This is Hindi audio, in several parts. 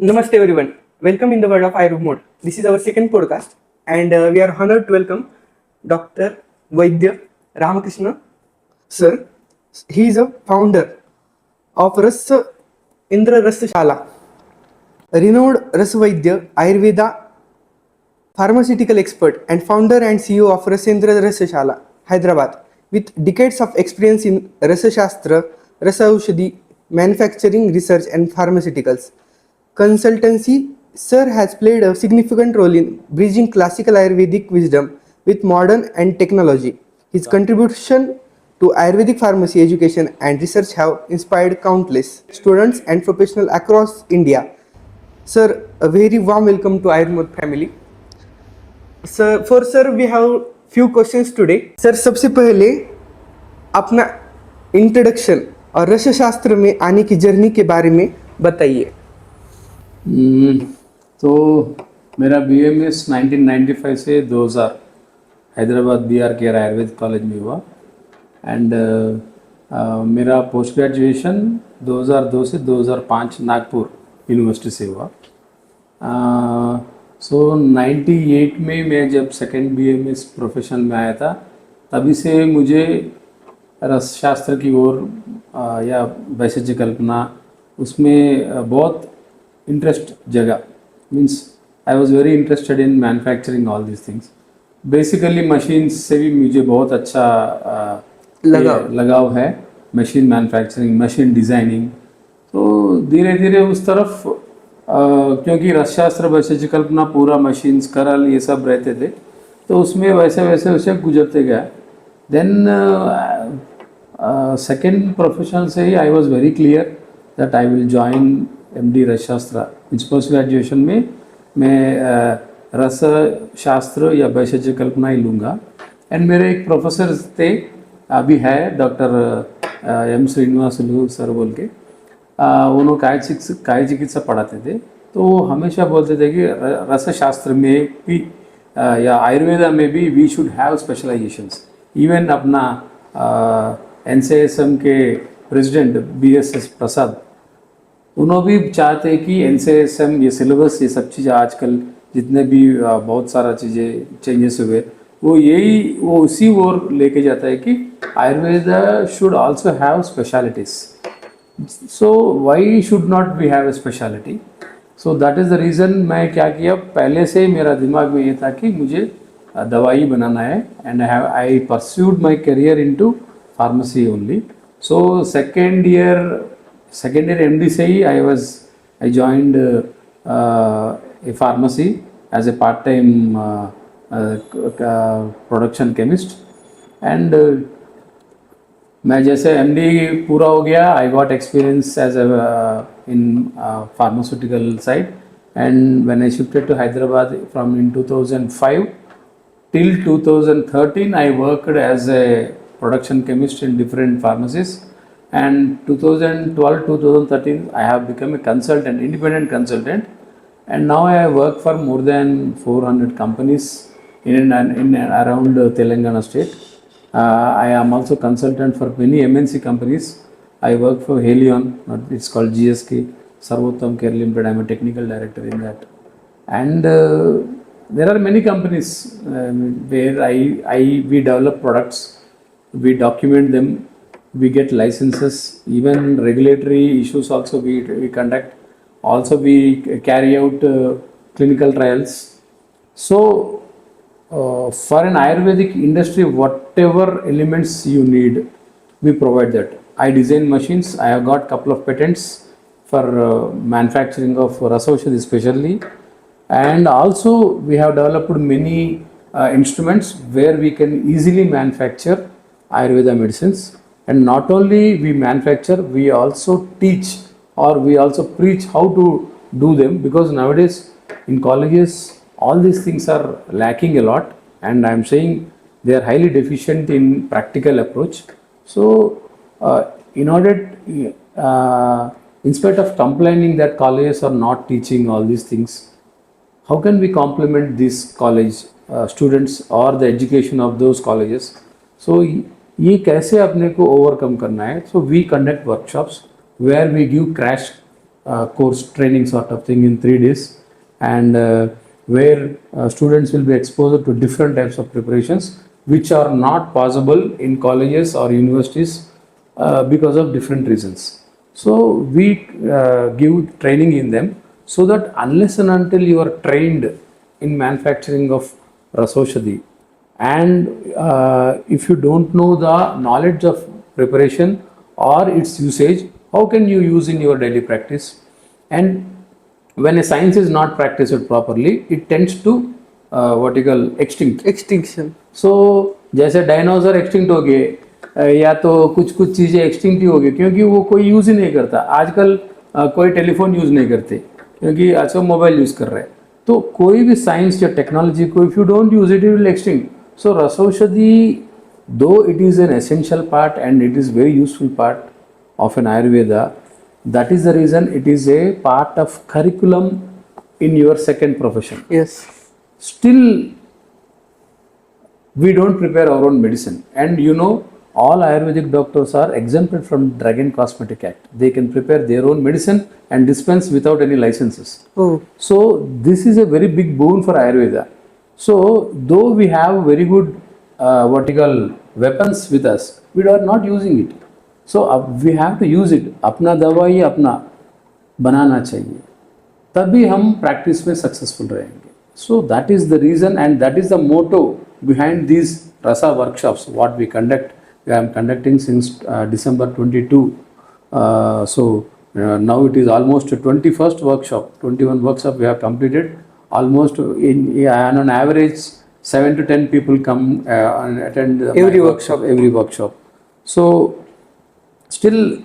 Namaste everyone. Welcome in the world of Ayurveda mode. This is our second podcast, and we are honored to welcome Dr. Vaidya Ramakrishna sir. He is a founder of Rasa Indra Rasashala, a renowned Rasavaidya Ayurveda pharmaceutical expert and founder and CEO of Rasendra Rasashala, Hyderabad, with decades of experience in Rasashastra, Rasaushadhi, manufacturing, research, and pharmaceuticals. Consultancy, Sir has played a significant role in bridging classical Ayurvedic wisdom with modern and technology. His contribution to Ayurvedic pharmacy education and research have inspired countless students and professionals across India. Sir, a very warm welcome to Ayurveda family. Sir we have few questions today sir सबसे पहले अपना इंट्रोडक्शन और रसशास्त्र में आने की जर्नी के बारे में बताइए। तो मेरा BMS 1995 से 2000 हैदराबाद BRK आयुर्वेद कॉलेज में हुआ एंड मेरा पोस्ट ग्रेजुएशन 2002 से 2005 नागपुर यूनिवर्सिटी से हुआ। सो 98 में मैं जब सेकेंड BMS प्रोफेशन में आया था तभी से मुझे रसशास्त्र की ओर या वैशेज्य कल्पना उसमें बहुत इंटरेस्ट जगा। Means I was very interested in manufacturing all this things. Basically machines से भी मुझे बहुत अच्छा लगाव है, मशीन मैन्युफैक्चरिंग, मशीन डिज़ाइनिंग। तो धीरे धीरे उस तरफ क्योंकि रसशास्त्र वैशेज्य कल्पना पूरा मशीन्स करल ये सब रहते थे तो उसमें वैसे वैसे वैसे गुजरते गया। देन सेकेंड प्रोफेशन से ही I was very clear that I will join MD Rasashastra. Means post graduation में मैं रस शास्त्र या वैशेज्य कल्पना ही लूँगा। एंड मेरे एक प्रोफेसर थे, अभी है, डॉक्टर M श्रीनिवासलु सर बोल के, उन्होंने काय चिकित्सा पढ़ाते थे। तो वो हमेशा बोलते थे कि रसशास्त्र में भी या आयुर्वेदा में भी we should have specialisations. Even अपना NCSM के प्रेसिडेंट BSS प्रसाद उन्होंने भी चाहते हैं कि NCSM ये सिलेबस ये सब चीज़ें आजकल जितने भी बहुत सारा चीज़ें चेंजेस हुए वो उसी ओर लेके जाता है कि Ayurveda should also have specialities. So why should not we have a speciality? So that is the reason मैं क्या किया, पहले से मेरा दिमाग में ये था कि मुझे दवाई बनाना है and I pursued my career into pharmacy only. So second year MD से ही I joined a pharmacy as a part time production chemist. And मैं जैसे MD पूरा हो गया, I got experience as in pharmaceutical side. And when I shifted to Hyderabad from in 2005 till 2013 I worked as a production chemist in different pharmacies, and 2012-2013 I have become a consultant, independent consultant, and now I work for more than 400 companies in around Telangana state. I am also consultant for many MNC companies. I work for Helion, it's called GSK, Sarvottam Care Limited. I am a technical director in that. And there are many companies where we develop products, we document them, we get licenses, even regulatory issues also we conduct. Also we carry out clinical trials. So for an Ayurvedic industry, whatever elements you need, we provide that. I design machines. I have got couple of patents for manufacturing of Rasaushadhi especially. And also we have developed many instruments where we can easily manufacture Ayurveda medicines. And not only we manufacture, we also teach or we also preach how to do them, because nowadays in colleges all these things are lacking a lot, and I am saying they are highly deficient in practical approach. So in order in spite of complaining that colleges are not teaching all these things, how can we complement these college students or the education of those colleges? So ये कैसे अपने को ओवरकम करना है? So we conduct workshops where we give crash course training sort of thing in 3 days, and where students will be exposed to different types of preparations which are not possible in colleges or universities because of different reasons. So we give training in them, so that unless and until you are trained in manufacturing of Rasoshadi, and if you don't know the knowledge of preparation or its usage, how can you use in your daily practice? And when a science is not practiced properly, it tends to what you call extinct. Extinction. सो जैसे डायनासोर एक्सटिंक्ट हो गए, या तो कुछ कुछ चीज़ें एक्सटिंक्ट ही हो गई क्योंकि वो कोई यूज़ ही नहीं करता आजकल। कोई टेलीफोन यूज़ नहीं करते क्योंकि आजकल मोबाइल यूज़ कर रहे हैं। तो कोई भी साइंस या टेक्नोलॉजी को if you don't use it will extinct. So rasaushadhi, though it is an essential part and it is very useful part of an Ayurveda, that is the reason it is a part of curriculum in your second profession. Yes. Still, we don't prepare our own medicine, and you know all Ayurvedic doctors are exempted from Drug and Cosmetic Act. They can prepare their own medicine and dispense without any licenses. Oh. So this is a very big boon for Ayurveda. So though we have very good what you call weapons with us, we are not using it. So we have to use it. अपना दवा ही अपना बनाना चाहिए, तभी हम प्रैक्टिस में सक्सेसफुल रहेंगे. So that is the reason and that is the motto behind these Rasa workshops what we conduct. I am conducting since December 22. Now it is almost 21st workshop. 21 workshop we have completed. Almost on an average 7 to 10 people come and attend Every my workshop. Every workshop. So still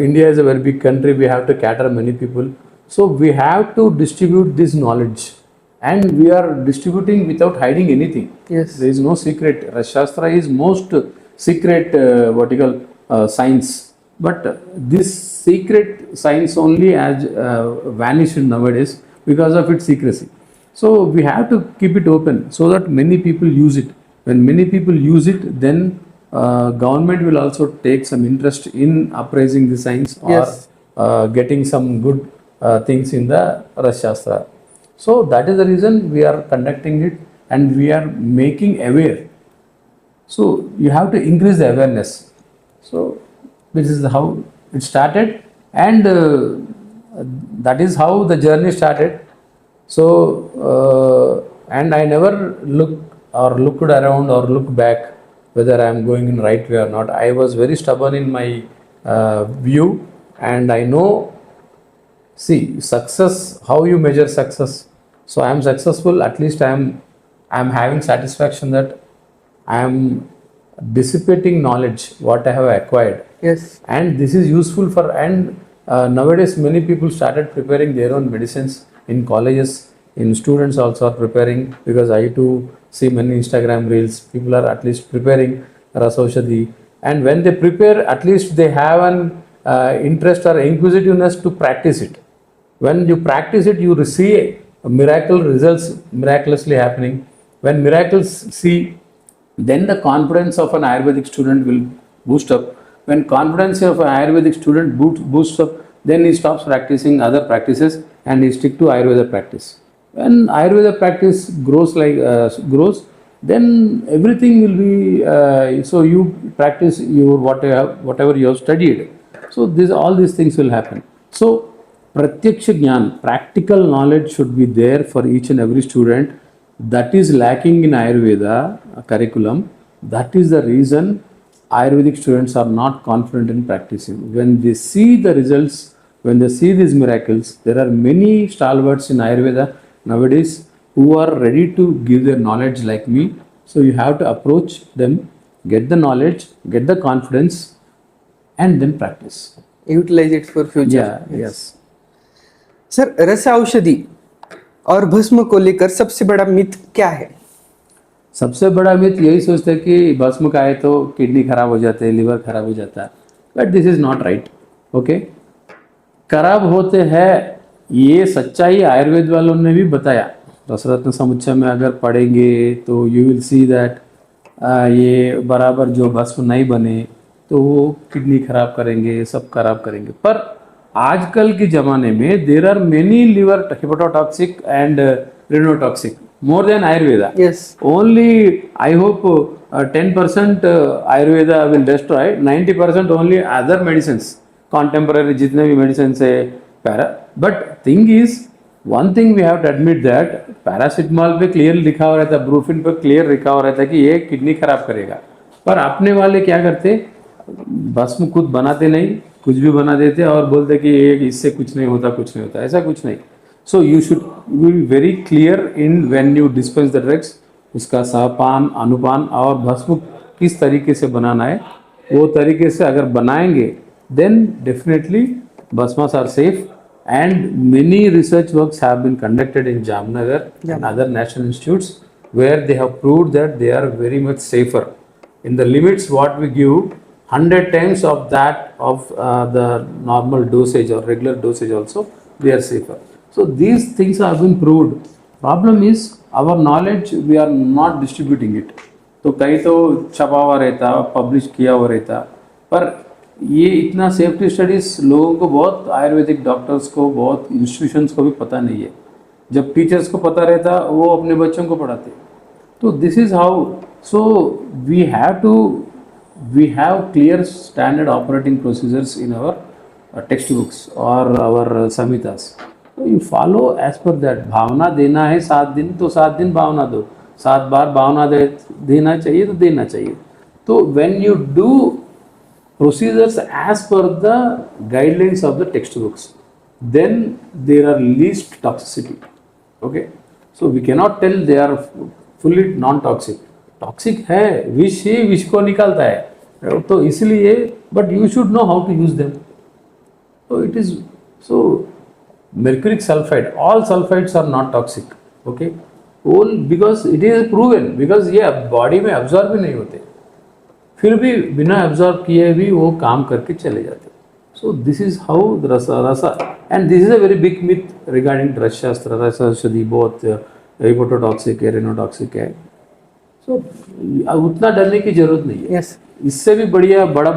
India is a very big country. We have to cater many people. So we have to distribute this knowledge, and we are distributing without hiding anything. Yes. There is no secret. Shastra is most secret what you call science, but this secret science only has vanished nowadays because of its secrecy. So we have to keep it open so that many people use it. When many people use it, then government will also take some interest in appraising the science or Yes. getting some good things in the Shastra. So that is the reason we are conducting it and we are making aware. So you have to increase the awareness. So this is how it started, and that is how the journey started. So and I never looked around or looked back whether I am going in right way or not. I was very stubborn in my view, and I know. See, success, how you measure success. So I am successful, at least I am having satisfaction that I am dissipating knowledge, what I have acquired. Yes. And this is useful for, and nowadays many people started preparing their own medicines in colleges, in students also are preparing, because I too see many Instagram reels, people are at least preparing Rasoshadhi. And when they prepare, at least they have an interest or inquisitiveness to practice it. When you practice it, you see miracle results miraculously happening. When miracles see, then the confidence of an Ayurvedic student will boost up. When confidence of an Ayurvedic student boosts up, then he stops practicing other practices and he stick to Ayurveda practice. When Ayurveda practice grows, then everything will be. So you practice your whatever you have studied. So all these things will happen. So Pratyaksha Jnana, practical knowledge should be there for each and every student. That is lacking in Ayurveda curriculum. That is the reason Ayurvedic students are not confident in practicing. When they see the results, when they see these miracles, there are many stalwarts in Ayurveda nowadays who are ready to give their knowledge like me. So you have to approach them, get the knowledge, get the confidence, and then practice. Utilize it for future. Yeah, yes. Sir, रस औषधि और भस्म को लेकर सबसे बड़ा मिथ क्या है? सबसे बड़ा मिथ यही सोचते हैं कि भस्म खाए तो किडनी खराब हो जाते हैं, लिवर खराब हो जाता है, but this is not right. Okay, खराब होते हैं, ये सच्चाई आयुर्वेद वालों ने भी बताया. रसरत्न समुच्चय में अगर पढ़ेंगे तो यू विल सी दैट ये बराबर जो भस्म नहीं बने तो वो किडनी खराब करेंगे, सब खराब करेंगे. पर आजकल के ज़माने में there are many liver hepatotoxic and renotoxic more than Ayurveda. Yes. Only I hope 10% Ayurveda will destroy, 90% only other medicines, contemporary जितने भी medicines है para. But thing is, one thing we have to admit that paracetamol पे clear लिखा हुआ रहता है, ब्रूफिन पे clear लिखा हुआ रहता है कि ये किडनी खराब करेगा. पर अपने वाले क्या करते, भस्म खुद बनाते नहीं, कुछ भी बना देते और बोलते कि ये इससे कुछ नहीं होता, कुछ नहीं होता. ऐसा कुछ नहीं. So you should be very clear in when you dispense the drugs. उसका सहपान, अनुपान और भस्म किस तरीके से बनाना है, वो तरीके से अगर बनाएंगे then definitely bhasmas are safe. And many research works have been conducted in Jamnagar and other national institutes where they have proved that they are very much safer. In the limits what we give, 100 times of that of the normal dosage or regular dosage also, they are safer. So these things have been proved. Problem is our knowledge, we are not distributing it. तो कहीं तो छपा हुआ रहता, पब्लिश किया हुआ रहता, पर ये इतना सेफ्टी स्टडीज लोगों को, बहुत आयुर्वेदिक डॉक्टर्स को, बहुत इंस्टीट्यूशंस को भी पता नहीं है. जब टीचर्स को पता रहता वो अपने बच्चों को पढ़ाते. तो this is how. So we have clear standard operating procedures in our textbooks or our samhitas. So you follow as per that. भावना देना है 7 दिन तो 7 दिन भावना दो, 7 बार भावना देना चाहिए तो देना चाहिए. तो when you do procedures as per the guidelines of the textbooks, then there are least toxicity. Okay, so we cannot tell they are fully non-toxic. Toxic है, विष ही विष को निकालता है, तो इसलिए but you should know how to use them. तो it is so mercuric sulfide, all sulfides are not toxic. Okay, all because it is proven, because ये बॉडी में absorb भी नहीं होते, फिर भी बिना absorb किए भी वो काम करके चले जाते. So this is how the rasa, and this is a very big myth regarding रस शास्त्र. रस औषधि बहुत हेपेटोटॉक्सिक है, रेनोटॉक्सिक है. So उतना डरने की जरूरत नहीं है. Yes. इससे भी बढ़िया बड़ा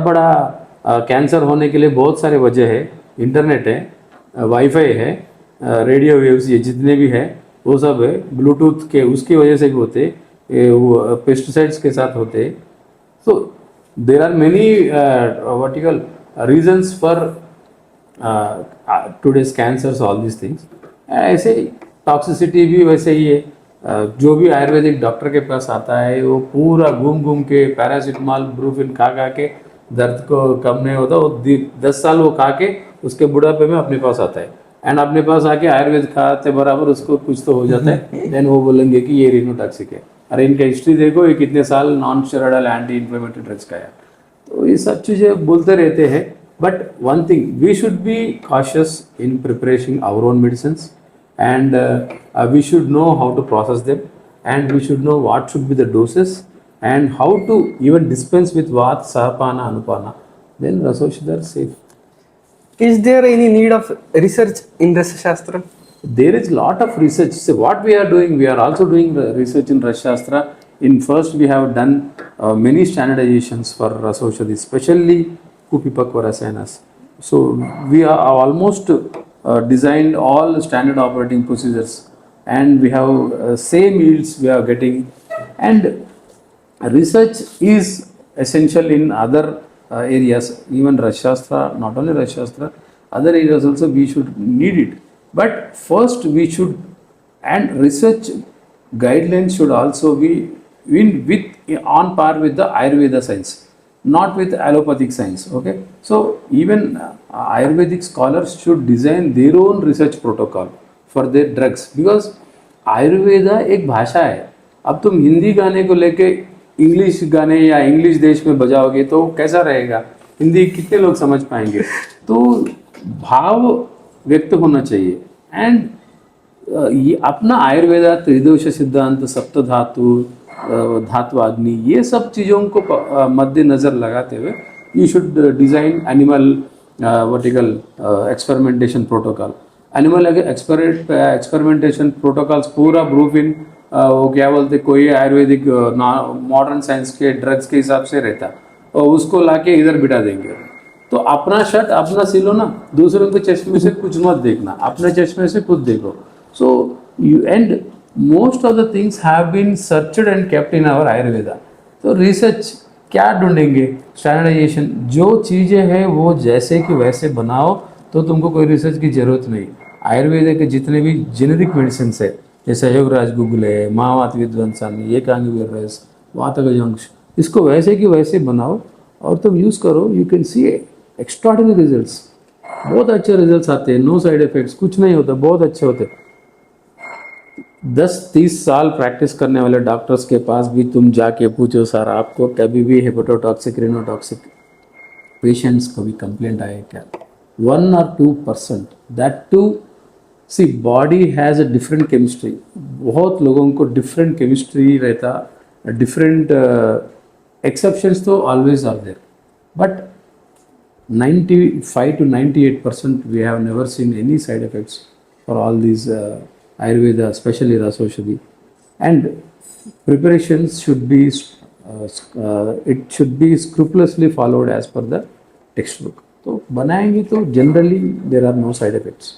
कैंसर होने के लिए बहुत सारे वजह है. इंटरनेट है, वाईफाई है, रेडियो वेव्स ये जितने भी है वो सब है, ब्लूटूथ के उसकी वजह से भी होते, वो पेस्टिसाइड्स के साथ होते. So there are many vertical reasons for today's cancers, all this things. ऐसे ही टॉक्सिसिटी भी वैसे ही है. जो भी आयुर्वेदिक डॉक्टर के पास आता है वो पूरा घूम के पैरासीटामॉल, ब्रूफिन खा के दर्द को कम नहीं होता, वो 10 साल वो खा के उसके बुढ़ापे में अपने पास आता है. एंड अपने पास आके आयुर्वेद खाते बराबर उसको कुछ तो हो जाता है. देन वो बोलेंगे कि ये रेनोटॉक्सिक है. अरे इनका हिस्ट्री देखो, ये कितने साल non steroidal anti inflammatory drugs खाया. तो ये सब चीज़ें बोलते रहते हैं. But one thing, we should be cautious in preparation our own medicines, and we should know how to process them, and we should know what should be the doses and how to even dispense with Vat, Sahapana, Anupana. Then Rasaushadhi are safe. Is there any need of research in Rasa Shastra? There is lot of research. So what we are doing, we are also doing research in Rasa Shastra. In first we have done many standardizations for Rasaushadhi, especially Kupipakva Rasayanas. So we are almost designed all standard operating procedures, and we have same yields we are getting. And research is essential in other areas, even Rasa Shastra, not only Rasa Shastra, other areas also we should need it. But first we should, and research guidelines should also be on par with the Ayurveda science, not with allopathic science. Okay, so even Ayurvedic scholars should design their own research protocol for their drugs, because Ayurveda एक भाषा है. अब तुम हिंदी गाने को लेके इंग्लिश गाने या इंग्लिश देश में बजाओगे तो कैसा रहेगा, हिंदी कितने लोग समझ पाएंगे. तो भाव व्यक्त होना चाहिए. एंड ये अपना आयुर्वेदा, त्रिदोष सिद्धांत, सप्त धातु, धात्वाग्नि, ये सब चीज़ों को मद्देनज़र लगाते हुए you should design animal vertical experimentation protocol. Animal experimentation protocols पूरा ब्रूफिन वो क्या बोलते, कोई आयुर्वेदिक मॉडर्न साइंस के ड्रग्स के हिसाब से रहता, और उसको लाके इधर बिठा देंगे. तो अपना शर्ट अपना सिलो ना, दूसरों के चश्मे से कुछ मत देखना, अपने चश्मे से खुद देखो. So you and most of the things have been searched and kept in our Ayurveda. तो रिसर्च क्या ढूंढेंगे? स्टैंडर्डाइजेशन. जो चीज़ें हैं वो जैसे कि वैसे बनाओ, तो तुमको कोई रिसर्च की जरूरत नहीं. आयुर्वेद के जितने भी जेनेरिक मेडिसिन है, जैसे योगराज गुगल है, महावात विध्वंसन, एकांगी रस, वातगजंश, इसको वैसे कि वैसे बनाओ और तुम यूज़ करो. You can see extraordinary results. बहुत अच्छे रिजल्ट्स आते हैं, नो साइड इफेक्ट्स, कुछ नहीं होता, बहुत अच्छे होते. 10-30 साल प्रैक्टिस करने वाले डॉक्टर्स के पास भी तुम जाके पूछो, सर आपको कभी भी हेपेटोटॉक्सिक, रिनोटॉक्सिक पेशेंट्स कभी कंप्लेंट आए क्या? 1 or 2%. That too, see body has a different chemistry. बहुत लोगों को डिफरेंट केमिस्ट्री रहता, डिफरेंट एक्सेप्शंस तो always are there, but 95 to 98% we have never seen any side effects for all these Ayurveda, especially Rasaushadhi. And preparations should be, it should be scrupulously followed as per the textbook. तो बनाएंगे तो generally there are no side effects.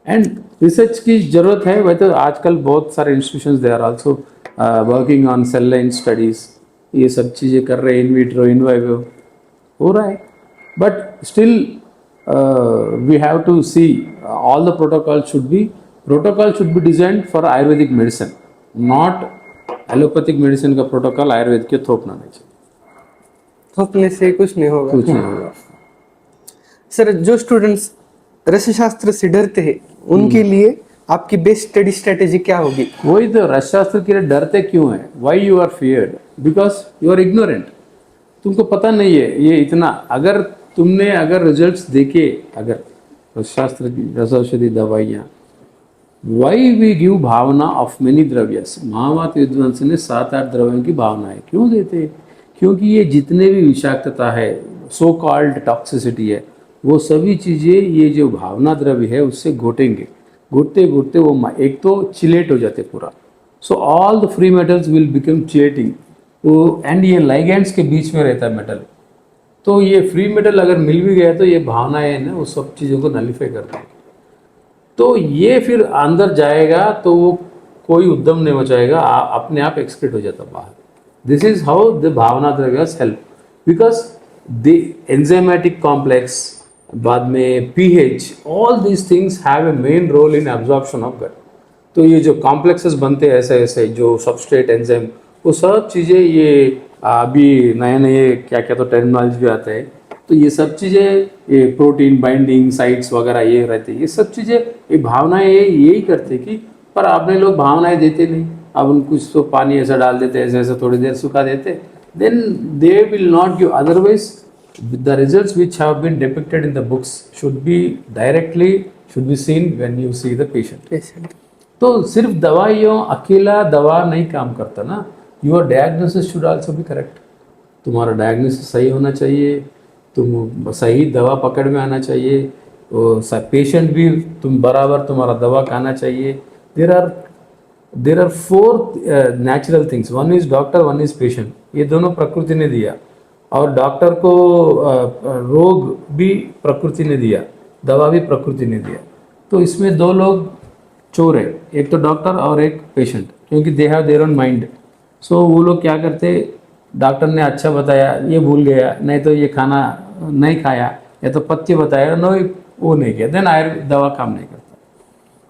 And research की ज़रूरत है. वह तो आजकल बहुत सारे institutions they are also working on cell line studies, ये सब चीज़ें कर रहे हैं, इन विट्रो इन वाइवो हो रहा है. But still we have to see all the protocol should be designed for Ayurvedic medicine, not allopathic medicine का प्रोटोकॉल आयुर्वेद के थोपना नहीं चाहिए. थोपने से कुछ नहीं होगा. कुछ नहीं होगा. सर, जो स्टूडेंट्स रसशास्त्र से डरते हैं उनके लिए आपकी बेस्ट स्टडी स्ट्रेटेजी क्या होगी? वही तो, रसशास्त्र के लिए डरते क्यों है? Why you are feared? Because you are ignorant. तुमको पता नहीं है ये इतना. अगर रिजल्ट्स देखे, अगर रसशास्त्र की रसौषधि दवाइयाँ, why we give bhavana of many द्रव्यस. महावात विध्वंस ने 7-8 द्रव्यों की भावनाएं क्यों देते? क्योंकि ये जितने भी विषाक्तता है, सो कॉल्ड टॉक्सिसिटी है, वो सभी चीज़ें ये जो भावना द्रव्य है उससे घोटेंगे. घुटते घुटते वो एक तो चिलेट हो जाते पूरा. So all the free metals will become chelating. वो एंड ये लाइगेंड्स के बीच में रहता है मेटल. तो ये फ्री मेटल अगर मिल भी गया तो ये भावनाएं ना वो सब चीज़ों को नलिफाई कर देंगे. तो ये फिर अंदर जाएगा तो वो कोई उद्यम नहीं मचाएगा, अपने आप एक्सक्रीट हो जाता बाहर. This is how the bhavana द्रव्यस help, because the enzymatic complex, बाद में pH, all these things have a main role in absorption of gut. तो ये जो कॉम्प्लेक्सेस बनते हैं ऐसे ऐसे, जो सबस्ट्रेट एंजाइम, वो सब चीज़ें, ये अभी नए नए क्या क्या तो टर्मिनोलॉजी भी आता है, तो ये सब चीज़ें, ये प्रोटीन बाइंडिंग साइट्स वगैरह ये रहते हैं, ये सब चीज़ें, ये भावनाएं यही करते कि, पर आपने लोग भावनाएं देते नहीं. अब उन कुछ तो पानी ऐसा डाल देते, ऐसे ऐसे थोड़ी देर सुखा देते, then they will not give. Otherwise the results which have been depicted in the books should be seen when you see the patient. तो सिर्फ दवाइयों अकेला दवा नहीं काम करता ना. Your diagnosis should also be correct. तुम्हारा डायग्नोसिस सही होना चाहिए, तुम सही दवा पकड़ में आना चाहिए, पेशेंट भी तुम बराबर तुम्हारा दवा खाना चाहिए. There are 4 natural things. One is doctor, one is patient. ये दोनों प्रकृति ने दिया, और डॉक्टर को रोग भी प्रकृति ने दिया, दवा भी प्रकृति ने दिया. तो इसमें 2 लोग चोर है, एक तो डॉक्टर और एक पेशेंट, क्योंकि they have their own mind. So वो लोग क्या करते, डॉक्टर ने अच्छा बताया ये भूल गया, नहीं तो ये खाना नहीं खाया, या तो पथ्य बताया नो वो नहीं किया, देन दवा काम नहीं करता.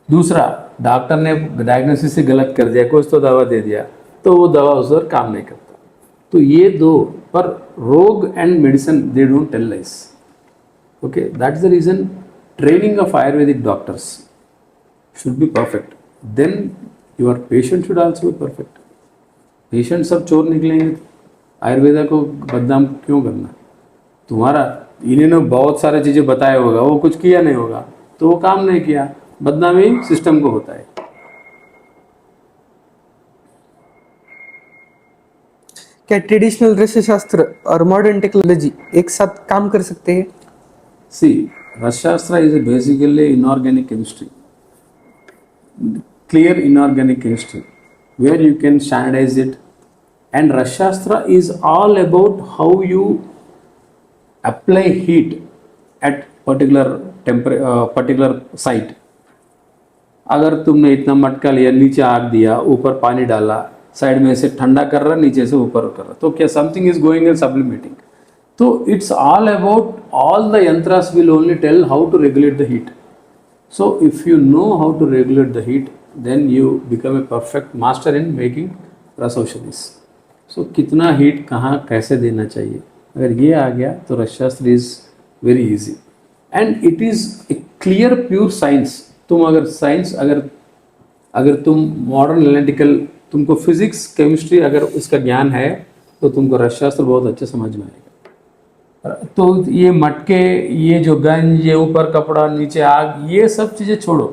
दूसरा, डॉक्टर ने डायग्नोसिस से गलत कर दिया, कुछ तो दवा दे दिया, तो वो दवा उस पर काम नहीं करता. तो ये 2, पर रोग and medicine they don't tell lies. Okay, that is the reason training of Ayurvedic doctors should be perfect. Then your patient should also be perfect. Patient सब चोर निकलेंगे, आयुर्वेदा को बदनाम क्यों करना? तुम्हारा इन्होंने बहुत सारे चीज़ें बताया होगा, वो कुछ किया नहीं होगा, तो वो काम नहीं किया, बदनामी सिस्टम को होता है. क्या ट्रेडिशनल रसशास्त्र और मॉडर्न टेक्नोलॉजी एक साथ काम कर सकते हैं? See, Rasashastra is basically inorganic chemistry, clear inorganic chemistry, where you can standardize it. And Rashastra is all about how you apply heat at particular site. अगर तुमने इतना मटका लिया, नीचे आग दिया, ऊपर पानी डाला, साइड में से ठंडा कर रहा, नीचे से ऊपर कर रहा, तो क्या something is going and sublimating. तो it's all about, all the yantras will only tell how to regulate the heat. So if you know how to regulate the heat, then you become a perfect master in making रसौषधीस. So कितना हीट कहाँ कैसे देना चाहिए, अगर ये आ गया तो Rasashastra is very easy and it is a clear pure science. तुम अगर साइंस अगर तुम मॉडर्न एनालिटिकल, तुमको फिजिक्स केमिस्ट्री अगर उसका ज्ञान है तो तुमको रसशास्त्र बहुत अच्छे समझ में आएगा. तो ये मटके, ये जो गंज, ये ऊपर कपड़ा, नीचे आग, ये सब चीज़ें छोड़ो.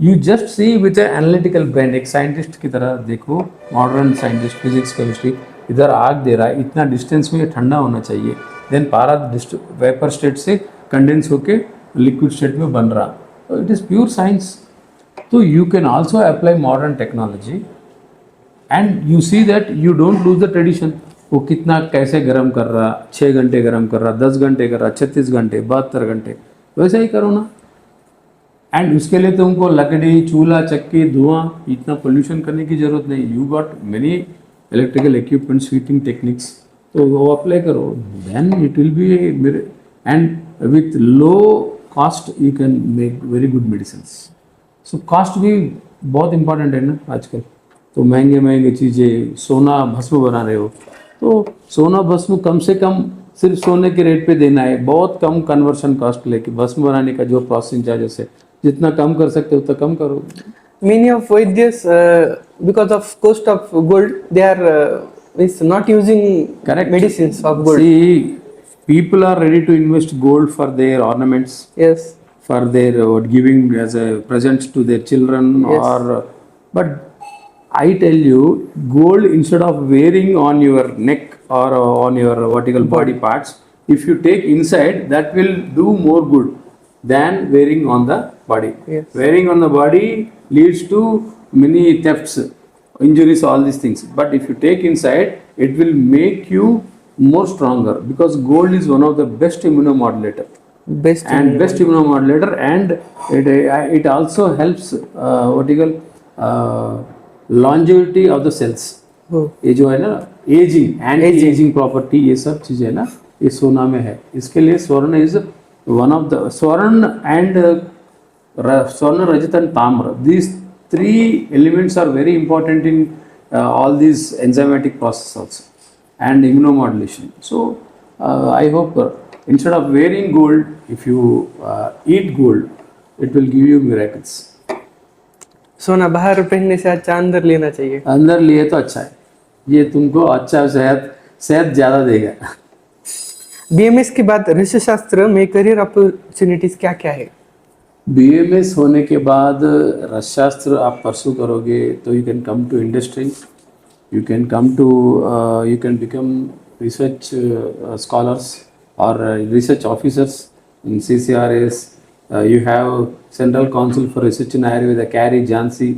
You just see with analytical brain, एक साइंटिस्ट की तरह देखो. मॉडर्न साइंटिस्ट फिजिक्स केमिस्ट्री, इधर आग दे रहा है, इतना डिस्टेंस में ये ठंडा होना चाहिए, देन पारा वेपर स्टेट से कंडेंस होके लिक्विड स्टेट में बन रहा. तो इट इज़ प्योर साइंस. तो you can also apply modern technology and you see that you don't lose the tradition. वो कितना कैसे गर्म कर रहा, 6 घंटे गर्म कर रहा, 10 घंटे कर रहा, 36 घंटे, 72 घंटे, वैसा ही करो ना. एंड उसके लिए तुमको लकड़ी, चूल्हा, चक्की, धुआं, इतना पोल्यूशन करने की जरूरत नहीं. You got many electrical equipments, heating techniques, तो वो अप्लाई करो, then it will be and with low cost you can make very good medicine. So cost भी बहुत इंपॉर्टेंट है ना आजकल. तो महंगे महंगे चीज़ें, सोना भस्म बना रहे हो तो सोना भस्म कम से कम सिर्फ सोने के रेट पे देना है, बहुत कम कन्वर्शन कॉस्ट लेके. भस्म बनाने का जो प्रोसेसिंग चार्जेस है, जितना कम कर सकते हो उतना कम करो. Many of Vaidyas, because of cost of gold, they are is not using Correct. medicines of gold. See, people are ready to invest gold for their ornaments, Yes. for their giving as a present to their children, Yes. or but I tell you, gold instead of wearing on your neck or on your vertical body parts, if you take inside, that will do more good than wearing on the body. Yes. Wearing on the body leads to many thefts, injuries, all these things. But if you take inside, it will make you more stronger, because gold is one of the best immunomodulator. Best. Best immunomodulator, and it also helps what you call longevity of the cells. Oh. ये जो है ना एजिंग, एंटी एजिंग प्रॉपर्टी, ये सब चीज़ें ना ये सोना में है. इसके लिए स्वर्ण इज वन ऑफ द, स्वर्ण एंड स्वर्ण, रजत एंड ताम्र, these 3 elements are very important in all these enzymatic processes also and immunomodulation. So I hope instead of wearing gold, if you eat gold, it will give you miracles. सोना बाहर पहनने से अच्छा अंदर लेना चाहिए. अंदर लिए तो अच्छा है, ये तुमको अच्छा सेहत ज़्यादा देगा. BMS के बाद रसशास्त्र में करियर अपॉर्चुनिटीज क्या क्या है? BMS होने के बाद रसशास्त्र आप परसू करोगे तो you can come to industry, you can come to, you can become research scholars और research officers in CCRS. You have Central Council for Research in Ayurveda, CARI, Jhansi,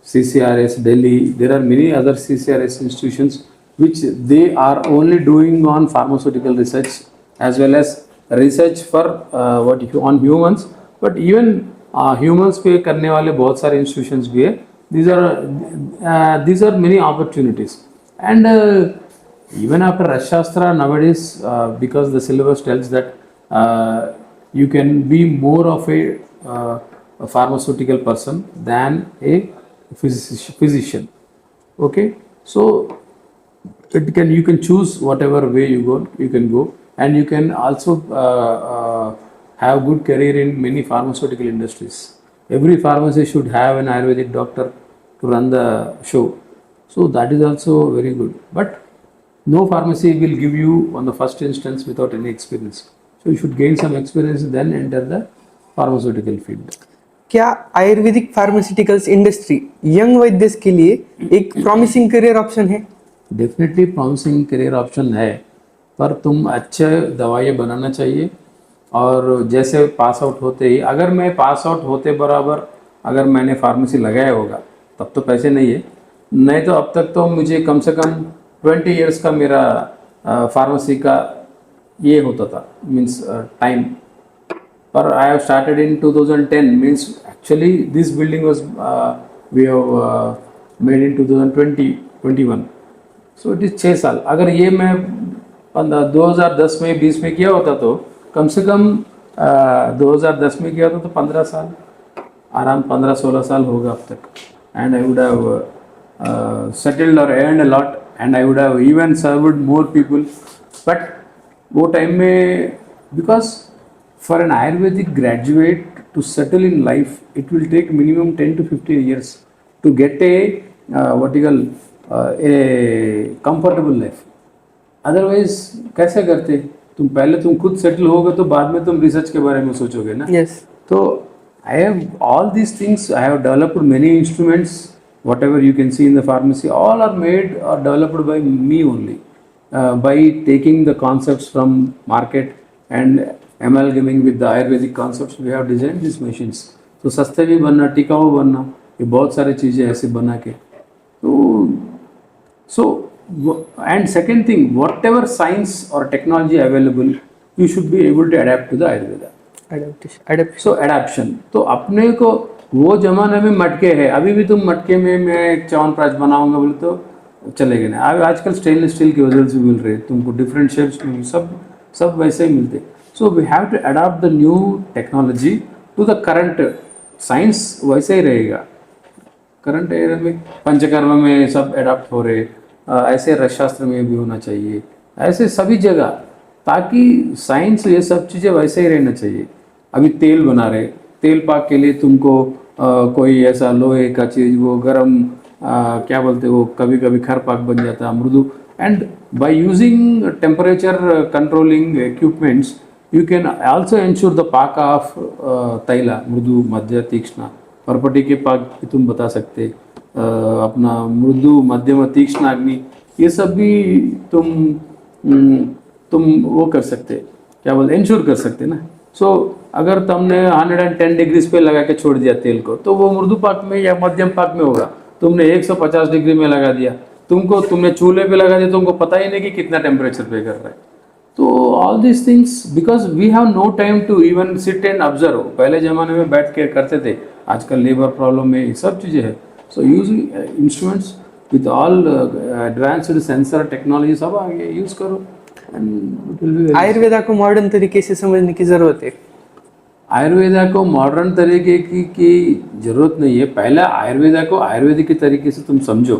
CCRS, Delhi. There are many other CCRS institutions which they are only doing on pharmaceutical research as well as research for on humans. But even humans पे करने वाले बहुत सारे institutions भी है. These are many opportunities. And even after Rashastra nowadays, because the syllabus tells that you can be more of a pharmaceutical person than a physician. Okay, so you can choose whatever way you can go, and you can also have good career in many pharmaceutical industries. Every pharmacy should have an Ayurvedic doctor to run the show, so that is also very good. But no pharmacy will give you on the first instance without any experience. So you should gain some experience, then enter the pharmaceutical field. क्या आयुर्वेदिक फार्मास्यूटिकल्स इंडस्ट्री यंग वैद्यस के लिए एक प्रॉमिसिंग करियर ऑप्शन है? डेफिनेटली प्रॉमिसिंग करियर ऑप्शन है, पर तुम अच्छे दवाइयाँ बनाना चाहिए. और जैसे पास आउट होते ही, अगर मैं पास आउट होते बराबर अगर मैंने फार्मेसी लगाया होगा तब तो पैसे नहीं है, नहीं तो अब तक तो मुझे कम से कम 20 इयर्स का मेरा फार्मेसी का ये होता था, मीन्स टाइम. पर I have started in 2010, means actually this building was we have made in 2020 21. So it is 6 साल. अगर ये मैं 2010 में 20 में किया होता तो कम से कम 2010 में किया होता तो 15 साल, आराम 15-16 साल होगा अब तक. And I would have settled और earned a lot and I would have even served more people. But वो टाइम में, because for an ayurvedic graduate to settle in life it will take minimum 10 to 15 years to get a what you call a comfortable life. Otherwise कैसे करते तुम? पहले तुम खुद सेटल होगे तो बाद में तुम रिसर्च के बारे में सोचोगे ना. Yes. तो I have all these things. I have developed many instruments. Whatever you can see in the pharmacy, all are made or developed by me only. By taking the concepts from market and amalgaming with the Ayurvedic concepts, we have designed these machines. तो सस्ते भी बनना, टिकाऊ बनना, ये बहुत सारी चीज़ें ऐसे बना के. तो so and second thing, whatever science or technology available, you should be able to adapt to the Ayurveda. Adaptation. So adaption. तो अपने को वो जमाने में मटके है, अभी भी तुम मटके में मैं एक च्यवनप्राश बनाऊंगा बोले तो चलेगा ना. अब आजकल स्टेनलेस स्टील के वजह से मिल रहे तुमको, डिफरेंट शेप्स में सब वैसे ही मिलते. So we have to adapt the new technology to the current. Science वैसे ही रहेगा. करंट एरा में पंचकर्म में सब अडाप्ट हो रहे, ऐसे रसशास्त्र में भी होना चाहिए, ऐसे सभी जगह, ताकि साइंस ये सब चीज़ें वैसे ही रहना चाहिए. अभी तेल बना रहे, तेल पाक के लिए तुमको कोई ऐसा लोहे का चीज़, वो गरम क्या बोलते वो, कभी कभी खर पाक बन जाता है मृदु. And by using temperature controlling equipments you can also ensure the पाक ऑफ तैला, मृदु, मध्य, तीक्ष्ण. पर्पटी के पाक भी तुम बता सकते, अपना मृदु, मध्यम, तीक्ष्ण अग्नि, ये सब भी तुम वो कर सकते, क्या बोलते, इंश्योर कर सकते ना. सो अगर तुमने 110 डिग्रीज पे लगा के छोड़ दिया तेल को, तो वो मृदु पाक में या मध्यम पाक में होगा. तुमने 150 डिग्री में लगा दिया, तुमने चूल्हे पे लगा दिया, तुमको पता ही नहीं कि कितना टेम्परेचर पे कर रहा है. तो all this things, because we have no time to even sit and observe. पहले ज़माने में बैठ के करते थे, आजकल लेबर प्रॉब्लम में ये सब चीज़ें है. So using instruments with all advanced sensor technology सब आगे यूज़ करो. आयुर्वेदा को मॉडर्न तरीके से समझने की जरूरत है. आयुर्वेदा को मॉडर्न तरीके की जरूरत नहीं है. पहले आयुर्वेदा को आयुर्वेदिक के तरीके से तुम समझो,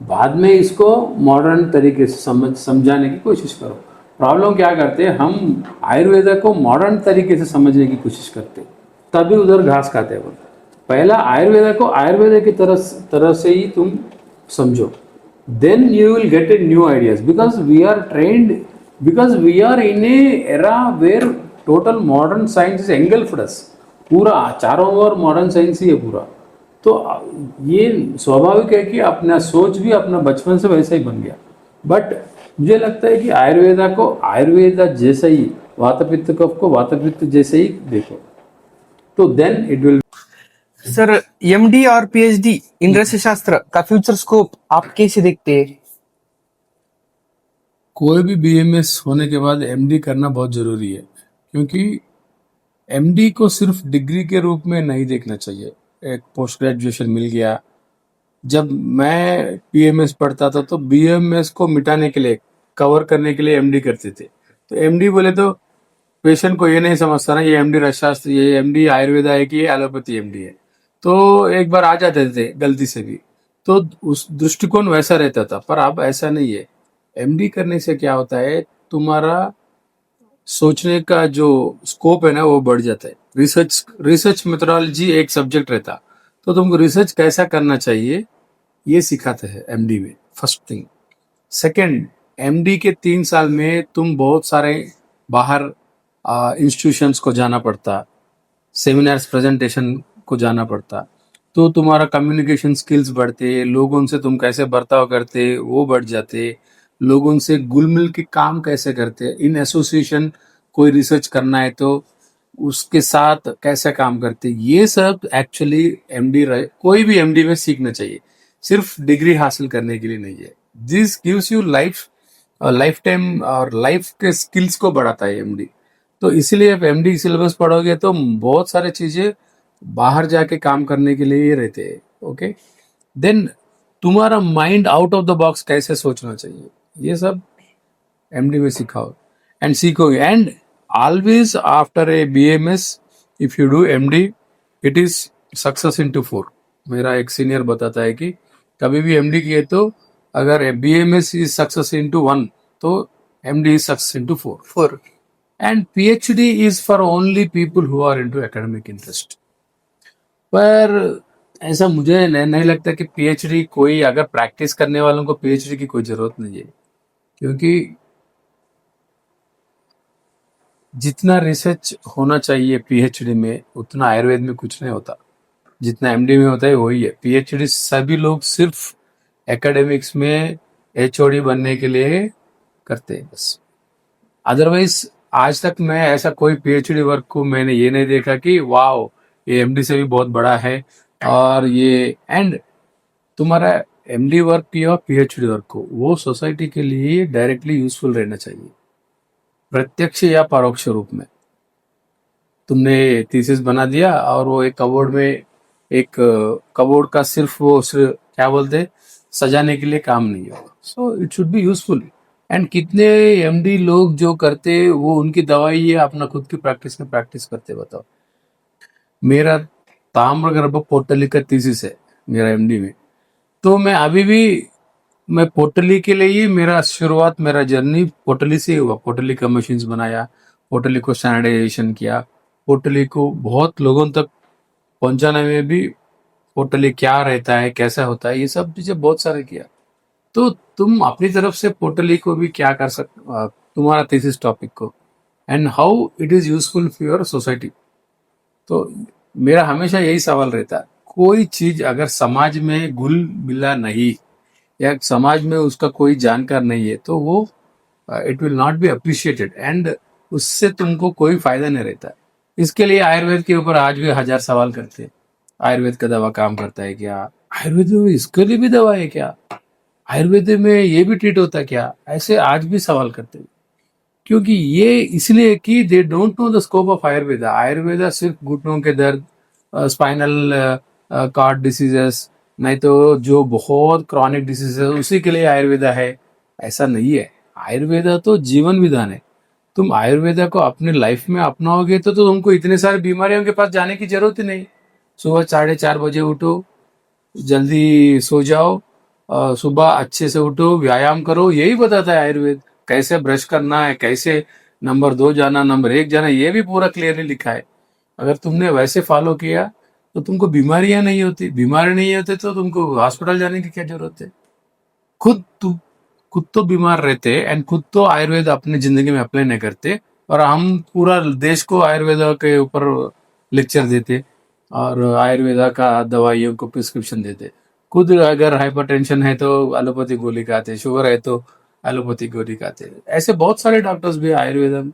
बाद में इसको मॉडर्न तरीके से समझाने की कोशिश करो. प्रॉब्लम क्या करते हैं, हम आयुर्वेदा को मॉडर्न तरीके से समझने की कोशिश करते, तभी उधर घास खाते हैं. पहला आयुर्वेदा को आयुर्वेदा की तरह से ही तुम समझो, then you will get a new ideas, because we are trained, because we are in a era where total modern science is engulfed us. पूरा चारों ओर मॉडर्न साइंस ही है पूरा. तो ये स्वाभाविक है कि अपना सोच भी अपना बचपन से वैसा ही बन गया. बट मुझे लगता है कि आयुर्वेदा को आयुर्वेदा जैसा ही, वातपित्त कफ को वातपित्त जैसे ही देखो, तो then it will. Sir, MD और पीएचडी इन रसशास्त्र का फ्यूचर स्कोप आप कैसे देखते हैं? कोई भी बीएमएस होने के बाद एमडी करना बहुत ज़रूरी है, क्योंकि एमडी को सिर्फ डिग्री के रूप में नहीं देखना चाहिए. एक पोस्ट ग्रेजुएशन मिल गया. जब मैं पीएमएस पढ़ता था तो बीएमएस को मिटाने के लिए, कवर करने के लिए एमडी करते थे. तो एमडी बोले तो पेशेंट को ये नहीं समझता ना, ये एमडी रसशास्त्र, ये एमडी आयुर्वेदा है कि ये एलोपैथी एमडी है. तो एक बार आ जाते थे गलती से भी, तो उस दृष्टिकोण वैसा रहता था. पर अब ऐसा नहीं है. एमडी करने से क्या होता है, तुम्हारा सोचने का जो स्कोप है ना वो बढ़ जाता है. रिसर्च मेथोडोलॉजी एक सब्जेक्ट रहता, तो तुमको रिसर्च कैसा करना चाहिए ये सिखाते हैं एमडी में, फर्स्ट थिंग. सेकंड, एमडी के 3 साल में तुम बहुत सारे बाहर इंस्टीट्यूशंस को जाना पड़ता, सेमिनार्स प्रेजेंटेशन को जाना पड़ता. तो तुम्हारा कम्युनिकेशन स्किल्स बढ़ते, लोगों से तुम कैसे बर्ताव करते वो बढ़ जाते, लोगों से घुल मिल के काम कैसे करते, इन एसोसिएशन कोई रिसर्च करना है तो उसके साथ कैसे काम करते, ये सब एक्चुअली एमडी कोई भी एमडी में सीखना चाहिए. सिर्फ डिग्री हासिल करने के लिए नहीं है. This gives you life life time और लाइफ के स्किल्स को बढ़ाता है एमडी। तो इसीलिए आप एमडी सिलेबस पढ़ोगे तो बहुत सारे चीजें बाहर जाके काम करने के लिए ही रहते हैं। ओके, देन तुम्हारा mind out of the box कैसे सोचना चाहिए, ये सब एमडी में सिखाओ एंड सीखोगे। And always after a BMS if you do MD, it is success into 4। मेरा एक सीनियर बताता है कि कभी भी एमडी किए तो अगर बीएमएस इज सक्सेस इनटू 1 तो MD is success into 4। 4. And PhD is for only people who are into academic interest. पर ऐसा मुझे नहीं लगता कि पीएचडी कोई, अगर प्रैक्टिस करने वालों को पीएचडी की कोई जरूरत नहीं है, क्योंकि जितना रिसर्च होना चाहिए पीएचडी में उतना आयुर्वेद में कुछ नहीं होता। जितना एमडी में होता है वही है। पीएचडी सभी लोग सिर्फ एकेडमिक्स में एचओडी बनने के लिए करते हैं बस। अदरवाइज आज तक मैं ऐसा कोई पीएचडी वर्क को मैंने ये नहीं देखा कि वाओ ये एमडी से भी बहुत बड़ा है। और ये एंड तुम्हारा एमडी वर्क या पीएचडी वर्क को वो सोसाइटी के लिए डायरेक्टली यूजफुल रहना चाहिए, प्रत्यक्ष या परोक्ष रूप में। तुमने थीसिस बना दिया और वो एक कबोर्ड में, एक कबोर्ड का सिर्फ वो क्या बोलते सजाने के लिए काम नहीं होगा। So it should be useful. And कितने एमडी लोग जो करते वो उनकी दवाई है अपना खुद की प्रैक्टिस में प्रैक्टिस करते, बताओ। मेरा ताम्रगर्भ पोटली का थीसिस है मेरा एमडी में, तो मैं अभी भी मैं पोटली के लिए ही मेरा शुरुआत, मेरा जर्नी पोटली से ही हुआ। पोटली का मशीन्स बनाया, पोटली को स्टैंडर्डाइजेशन किया, पोटली को बहुत लोगों तक पहुंचाने में भी पोटली क्या रहता है कैसा होता है ये सब चीजें बहुत सारे किया। तो तुम अपनी तरफ से पोटली को भी क्या कर तुम्हारा थीसिस टॉपिक को and how it is useful for your society. तो मेरा हमेशा यही सवाल रहता है, कोई चीज अगर समाज में घुल मिला नहीं या समाज में उसका कोई जानकार नहीं है तो वो it will not be appreciated and उससे तुमको कोई फायदा नहीं रहता। इसके लिए आयुर्वेद के ऊपर आज भी 1000 सवाल करते हैं। आयुर्वेद का दवा काम करता है क्या? आयुर्वेद में इसके लिए भी दवा है क्या? आयुर्वेद में ये भी ट्रीट होता है क्या? ऐसे आज भी सवाल करते हैं, क्योंकि ये इसलिए कि they don't know the scope of Ayurveda. Ayurveda सिर्फ घुटनों के दर्द, स्पाइनल कार्ड डिसीजेस, नहीं तो जो बहुत क्रॉनिक डिसीज है उसी के लिए आयुर्वेदा है, ऐसा नहीं है। आयुर्वेदा तो जीवन विधान है। तुम आयुर्वेदा को अपने लाइफ में अपनाओगे तो तुमको इतने सारे बीमारियों के पास जाने की जरूरत ही नहीं। सुबह 4:30 बजे उठो, जल्दी सो जाओ, सुबह अच्छे से उठो, व्यायाम करो, यही बताता है आयुर्वेद। कैसे ब्रश करना है, कैसे नंबर 2 जाना, नंबर 1 जाना, ये भी पूरा क्लियरली लिखा है। अगर तुमने वैसे फॉलो किया तो तुमको बीमारियां नहीं होती। बीमारी नहीं होते तो तुमको हॉस्पिटल जाने की क्या जरूरत है? खुद तो बीमार रहते एंड खुद तो आयुर्वेद अपनी जिंदगी में अप्लाई नहीं करते, और हम पूरा देश को आयुर्वेद के ऊपर लेक्चर देते और आयुर्वेदा का दवाइयों को प्रिस्क्रिप्शन देते। खुद अगर हाइपरटेंशन है तो एलोपैथी गोली खाते, शुगर है तो एलोपैथी गोली खाते। ऐसे बहुत सारे डॉक्टर्स भी आयुर्वेदा में।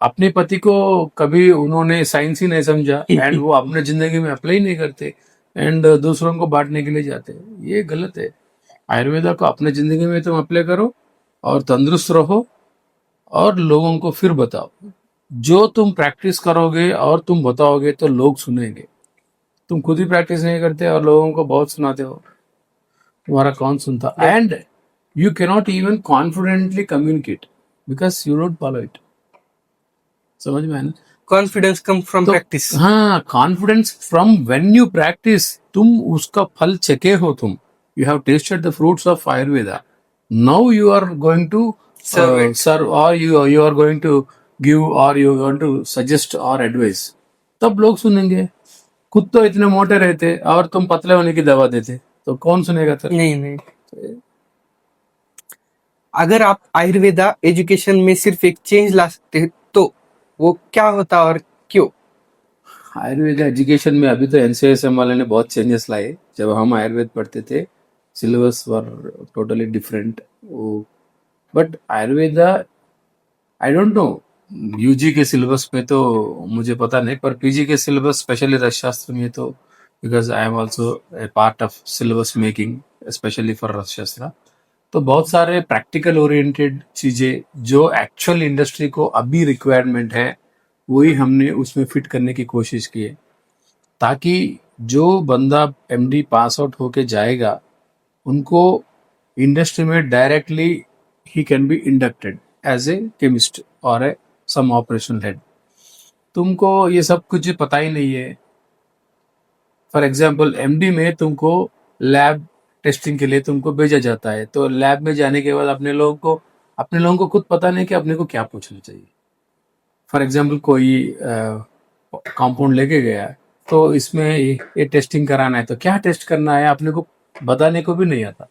अपने पति को कभी उन्होंने साइंस ही नहीं समझा एंड वो अपने जिंदगी में अप्लाई नहीं करते एंड दूसरों को बांटने के लिए जाते, ये गलत है। आयुर्वेदा को अपने जिंदगी में तुम अप्लाई करो और तंदुरुस्त रहो और लोगों को फिर बताओ। जो तुम प्रैक्टिस करोगे और तुम बताओगे तो लोग सुनेंगे। तुम खुद ही प्रैक्टिस नहीं करते और लोगों को बहुत सुनाते हो, तुम्हारा कौन सुनता? And you cannot even confidently communicate because you don't follow it. समझ में है ना? Confidence come from to practice. हाँ, confidence from when you practice. तुम उसका फल चखे हो, तुम you have tasted the fruits of Ayurveda, now you are going to serve और you are going to give और you are going to suggest और एडवाइस, तब लोग सुनेंगे। खुद तो इतने मोटे रहते और तुम पतले होने की दवा देते तो कौन सुनेगा? तो नहीं. अगर आप आयुर्वेदा एजुकेशन में सिर्फ एक चेंज ला सकते तो वो क्या होता और क्यों? आयुर्वेद एजुकेशन में अभी तो एनसीएसएम वाले ने बहुत चेंजेस लाए। जब हम आयुर्वेद पढ़ते थे syllabus were totally different. But Ayurveda I don't know, UG के सिलेबस में तो मुझे पता नहीं, पर पीजी के सिलेबस स्पेशली रसशास्त्र में तो, because I am also a part of syllabus making specially for Rasashastra. तो बहुत सारे प्रैक्टिकल ओरिएंटेड चीजें जो एक्चुअल इंडस्ट्री को अभी रिक्वायरमेंट है वही हमने उसमें फिट करने की कोशिश की है, ताकि जो बंदा एमडी पास आउट होके जाएगा उनको इंडस्ट्री में डायरेक्टली ही can be inducted as a chemist और ए सम ऑपरेशनल हेड। तुमको ये सब कुछ पता ही नहीं है। फॉर एग्जाम्पल एमडी में तुमको लैब टेस्टिंग के लिए तुमको भेजा जाता है, तो लैब में जाने के बाद अपने लोगों को खुद पता नहीं कि अपने को क्या पूछना चाहिए। फॉर एग्जाम्पल कोई कंपाउंड लेके गया तो इसमें ये टेस्टिंग कराना है, तो क्या टेस्ट करना है अपने को बताने को भी नहीं आता।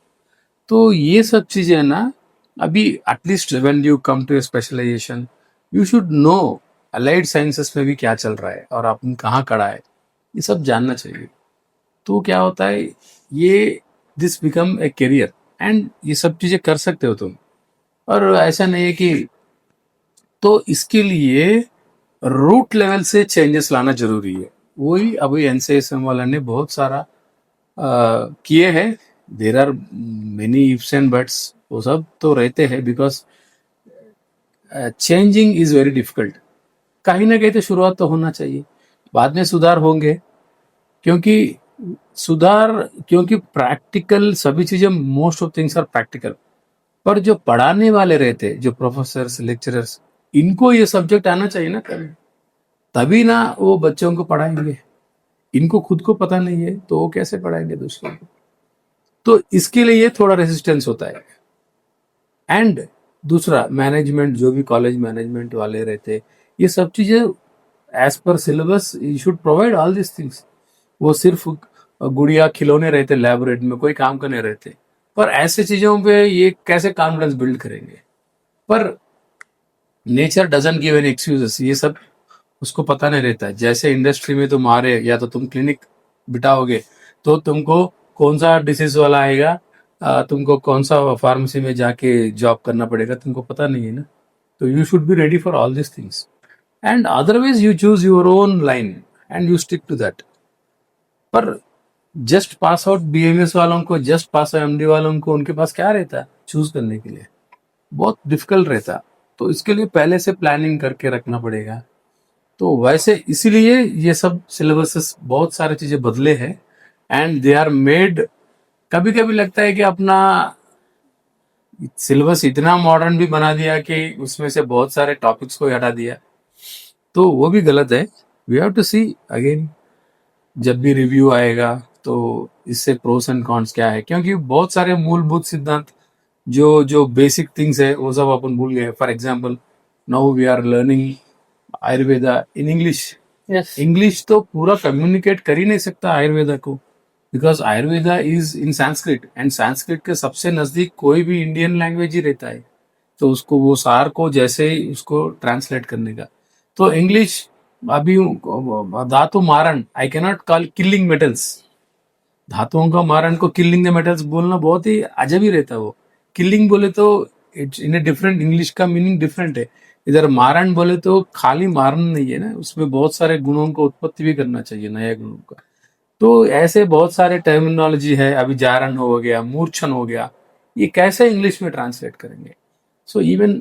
तो ये सब चीजें ना अभी at least when you come to specialization you should know allied sciences में भी क्या चल रहा है और अपन कहाँ खड़ा है, ये सब जानना चाहिए। तो क्या होता है, ये this become a career and ये सब चीजें कर सकते हो तुम। और ऐसा नहीं है कि, तो इसके लिए रूट लेवल से चेंजेस लाना जरूरी है। वही अभी एनसीएसएम वाला ने बहुत सारा किए हैं। There are many ifs and buts, वो सब तो रहते हैं, because changing is very difficult. कहीं ना कहीं तो शुरुआत तो होना चाहिए, बाद में सुधार होंगे। क्योंकि क्योंकि प्रैक्टिकल सभी चीजें, most of things are practical. पर जो पढ़ाने वाले रहते, जो प्रोफेसर्स लेक्चरर्स, इनको ये सब्जेक्ट आना चाहिए ना, तभी ना वो बच्चों को पढ़ाएंगे। इनको खुद को पता नहीं है तो वो कैसे पढ़ाएंगे दूसरों को। तो इसके लिए थोड़ा रेजिस्टेंस होता है। एंड दूसरा, मैनेजमेंट, जो भी कॉलेज मैनेजमेंट वाले रहते, ये सब चीजें as per syllabus you should provide all this things. वो सिर्फ गुड़िया खिलौने रहते लैबोरेटरी में, कोई काम करने रहते। पर ऐसे चीजों पे ये कैसे कॉन्फिडेंस बिल्ड करेंगे। पर nature doesn't give any excuses, ये सब उसको पता नहीं रहता है। जैसे इंडस्ट्री में तुम आ रहे, या तो तुम क्लिनिक बिठाओगे तो तुमको कौन सा डिसीज वाला आएगा, तुमको कौन सा फार्मेसी में जाके जॉब करना पड़ेगा, तुमको पता नहीं है ना। तो you should be ready for all this things and otherwise you choose your own line and you stick to that. पर जस्ट पास आउट बीएमएस वालों को, जस्ट पास आउट एमडी वालों को, उनके पास क्या रहता चूज करने के लिए, बहुत डिफिकल्ट रहता। तो इसके लिए पहले से प्लानिंग करके रखना पड़ेगा। तो वैसे इसीलिए ये सब सिलेबसेस, बहुत सारी चीजें बदले हैं एंड दे आर मेड। कभी कभी लगता है कि अपना सिलेबस इतना मॉडर्न भी बना दिया कि उसमें से बहुत सारे टॉपिक्स को हटा दिया, तो वो भी गलत है। We have to see again, जब भी रिव्यू आएगा तो इससे प्रोस एंड कॉन्स क्या है, क्योंकि बहुत सारे मूलभूत सिद्धांत, जो जो बेसिक थिंग्स है, वो सब अपन भूल गए। For example, now we are learning Ayurveda in English. Yes, English तो पूरा कम्युनिकेट कर ही नहीं सकता आयुर्वेदा को, because Ayurveda is in Sanskrit and Sanskrit के सबसे नजदीक कोई भी इंडियन लैंग्वेज ही रहता है। तो उसको, वो सार को जैसे ही उसको ट्रांसलेट करने का, तो इंग्लिश अभी धातु मारण, I cannot call killing metals. धातुओं का मारण को किलिंग द मेटल्स बोलना बहुत ही अजब ही रहता है। वो किलिंग बोले तो it's in a different, English का मीनिंग डिफरेंट है। इधर मारण बोले तो खाली मारण नहीं है ना, उसमें बहुत सारे गुणों को उत्पत्ति भी करना चाहिए, नए गुणों का। तो ऐसे बहुत सारे टर्मिनोलॉजी है। अभी जारण हो गया, मूर्छन हो गया, ये कैसे इंग्लिश में ट्रांसलेट करेंगे। So even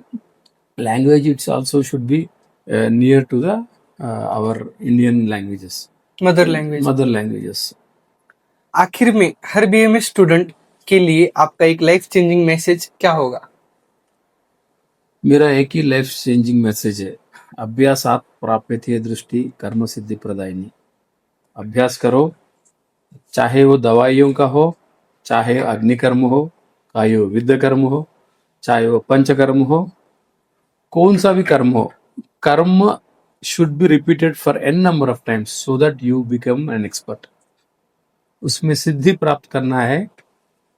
language it's also should be near to the our Indian languages, mother language. Mother languages. आखिर में हर बीएमएस स्टूडेंट के लिए आपका एक लाइफ चेंजिंग मैसेज क्या होगा? मेरा एक ही लाइफ चेंजिंग मैसेज है, अभ्यासात प्राप्यते दृष्टि कर्म सिद्धि प्रदायिनी। अभ्यास करो, चाहे वो दवाइयों का हो, चाहे अग्निकर्म हो, चाहे वो विद्य कर्म हो, चाहे वो पंचकर्म हो, कौन सा भी कर्म हो, karma should be repeated for an number of times so that you become an expert. उसमें सिद्धि प्राप्त करना है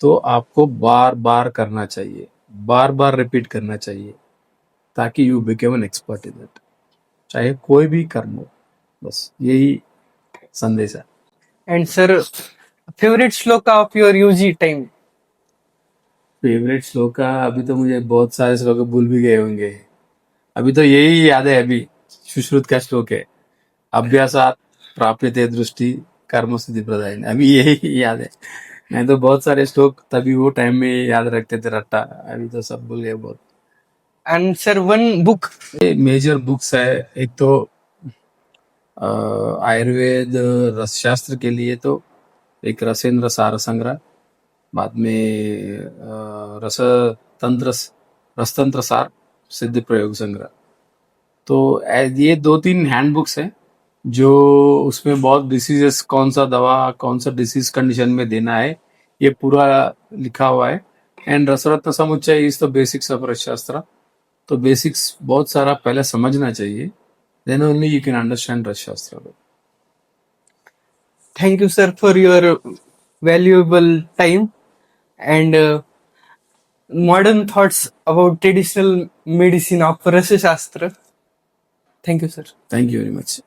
तो आपको बार बार करना चाहिए, बार बार रिपीट करना चाहिए, ताकि you become an expert in that, चाहे कोई भी कर्म हो। बस यही संदेश है। And sir, favourite shloka of your UG time? Favourite श्लोक का अभी तो मुझे बहुत सारे श्लोक भूल भी गए होंगे। अभी तो यही याद है, अभी सुश्रुत का श्लोक है, अभ्यासात प्राप्यते दृष्टि कर्म सिद्धि प्रदायिनी, अभी यही याद है। नहीं तो बहुत सारे श्लोक तभी वो टाइम में याद रखते थे रट्टा, अभी तो सब भूल गए बहुत। And sir one book. ये मेजर बुक्स है, एक तो आयुर्वेद रसशास्त्र के लिए तो एक रसेंद्र सार संग्रह, बाद में रसतंत्र सार सिद्ध प्रयोग संग्रह। तो ये 2-3 हैंड बुक्स हैं जो उसमें बहुत डिसीजेस, कौन सा दवा कौन सा डिसीज कंडीशन में देना है ये पूरा लिखा हुआ है। And Rasaratna Samuchchaya is the basics of Rasashastra. तो बेसिक्स बहुत सारा पहले समझना चाहिए, then only you can understand Rasashastra. Thank you, sir, for your valuable time and modern thoughts about traditional medicine of Rasha Shastra. Thank you, sir. Thank you very much.